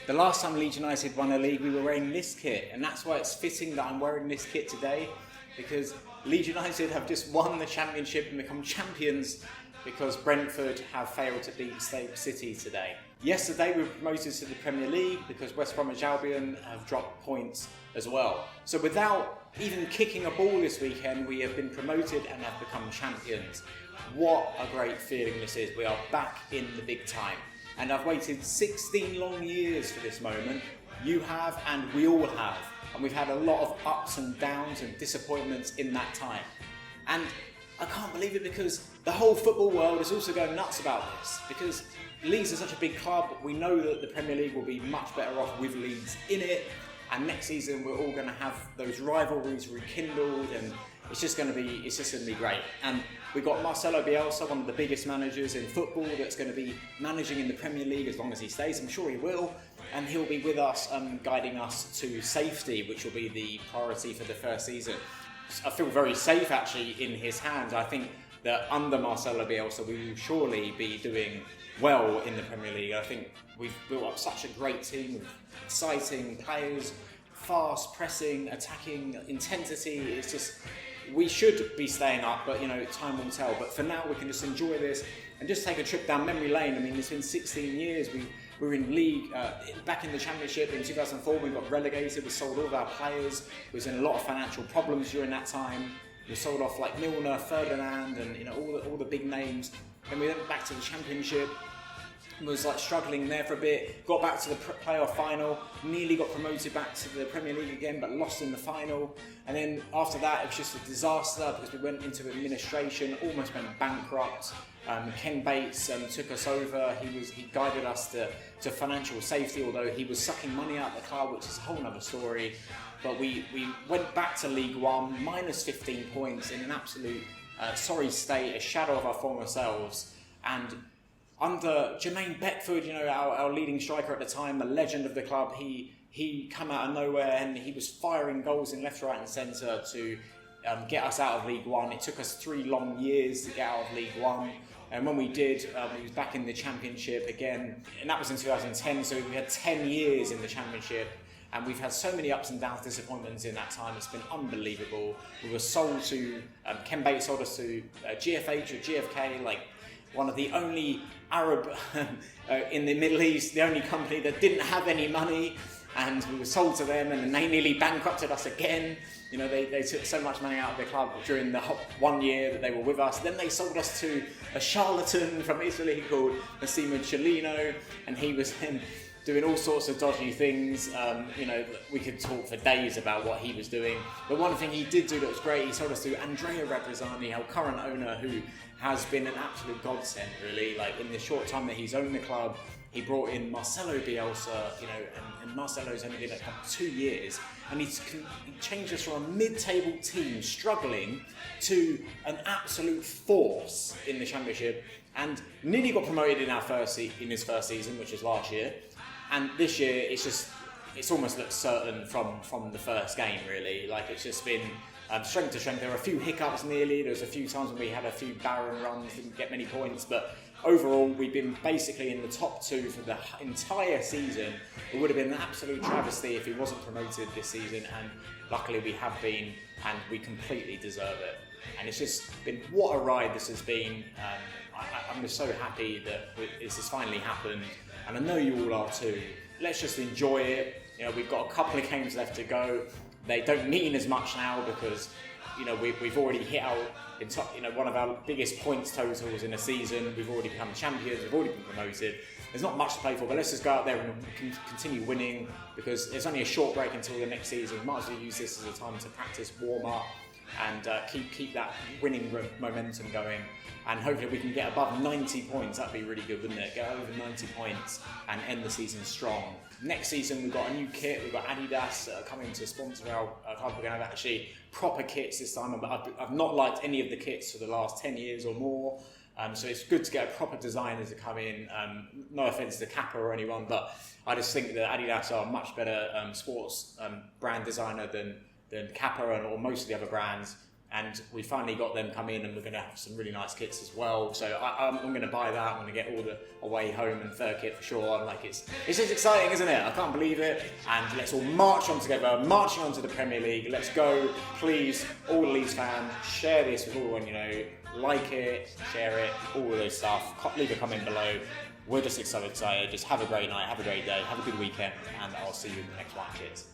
The last time Leeds United won a league, we were wearing this kit, and that's why it's fitting that I'm wearing this kit today, because Leeds United have just won the championship and become champions because Brentford have failed to beat Stoke City today. Yesterday we were promoted to the Premier League because West Bromwich Albion have dropped points as well. So without even kicking a ball this weekend, we have been promoted and have become champions. What a great feeling this is. We are back in the big time. And I've waited 16 long years for this moment. You have, and we all have. And we've had a lot of ups and downs and disappointments in that time. And I can't believe it because the whole football world is also going nuts about this. Because Leeds is such a big club, we know that the Premier League will be much better off with Leeds in it. And next season we're all going to have those rivalries rekindled, and it's just going to be great. And we've got Marcelo Bielsa, one of the biggest managers in football, that's going to be managing in the Premier League as long as he stays. I'm sure he will, and he'll be with us, guiding us to safety, which will be the priority for the first season. I feel very safe actually in his hands. I think that under Marcelo Bielsa we will surely be doing well in the Premier League. I think we've built up such a great team with exciting players, fast pressing, attacking intensity. It's just, we should be staying up, but time will tell. But for now we can just enjoy this and just take a trip down memory lane. I mean, it's been 16 years. We were in league, back in the Championship in 2004. We got relegated. We sold all of our players. We was in a lot of financial problems during that time. We sold off like Milner, Ferdinand, and all the big names. And we went back to the Championship. Was like struggling there for a bit. Got back to the playoff final. Nearly got promoted back to the Premier League again, but lost in the final. And then after that, it was just a disaster because we went into administration, almost went bankrupt. Ken Bates took us over. He guided us to financial safety, although he was sucking money out of the club, which is a whole other story. But we went back to League One, minus 15 points in an absolute sorry state, a shadow of our former selves. And under Jermaine Beckford, our leading striker at the time, a legend of the club, he come out of nowhere and he was firing goals in left, right and centre to get us out of League One. It took us 3 long years to get out of League One. And when we did, we was back in the Championship again. And that was in 2010, so we had 10 years in the Championship. And we've had so many ups and downs, disappointments in that time. It's been unbelievable. We were sold to, Ken Bates sold us to GFH or GFK, like one of the only Arab in the Middle East, the only company that didn't have any money. And we were sold to them, and then they nearly bankrupted us again. They took so much money out of the club during the 1 year that they were with us. Then they sold us to a charlatan from Italy called Massimo Cellino, and he was doing all sorts of dodgy things. We could talk for days about what he was doing. But one thing he did do that was great, he sold us to Andrea Rebrasani, our current owner, who has been an absolute godsend, really. Like, in the short time that he's owned the club, he brought in Marcelo Bielsa, and Marcelo's only been at the club 2 years, and he changed us from a mid-table team struggling to an absolute force in the Championship, and nearly got promoted in his first season, which was last year. And this year, it's almost looked certain from the first game, really. Like, it's just been strength to strength. There were a few hiccups nearly. There was a few times when we had a few barren runs, didn't get many points, but overall, we've been basically in the top 2 for the entire season. It would have been an absolute travesty if he wasn't promoted this season, and luckily we have been, and we completely deserve it. And it's just been, what a ride this has been. I'm just so happy that this has finally happened, and I know you all are too. Let's just enjoy it. We've got a couple of games left to go. They don't mean as much now because we've already hit our one of our biggest points totals in a season. We've already become champions. We've already been promoted. There's not much to play for, but let's just go out there and continue winning, because there's only a short break until the next season. Might as well use this as a time to practice, warm up, and keep that winning momentum going. And hopefully we can get above 90 points. That'd be really good, wouldn't it? Get over 90 points and end the season strong. Next season we've got a new kit. We've got Adidas coming to sponsor our club. We're going to have actually proper kits this time. I've not liked any of the kits for the last 10 years or more. So it's good to get a proper designer to come in. No offence to Kappa or anyone, but I just think that Adidas are a much better sports brand designer than Kappa or most of the other brands. and we finally got them come in, and we're going to have some really nice kits as well. So I'm going to buy that. I'm going to get all the away, home and third kit for sure. I'm like, it's just exciting, isn't it? I can't believe it. And let's all march on together, marching on to the Premier League. Let's go. Please, all the Leeds fans, share this with everyone you know. Like it, share it, all of those stuff. Leave a comment below. We're just so excited. Just have a great night, have a great day, have a good weekend, and I'll see you in the next one. Cheers.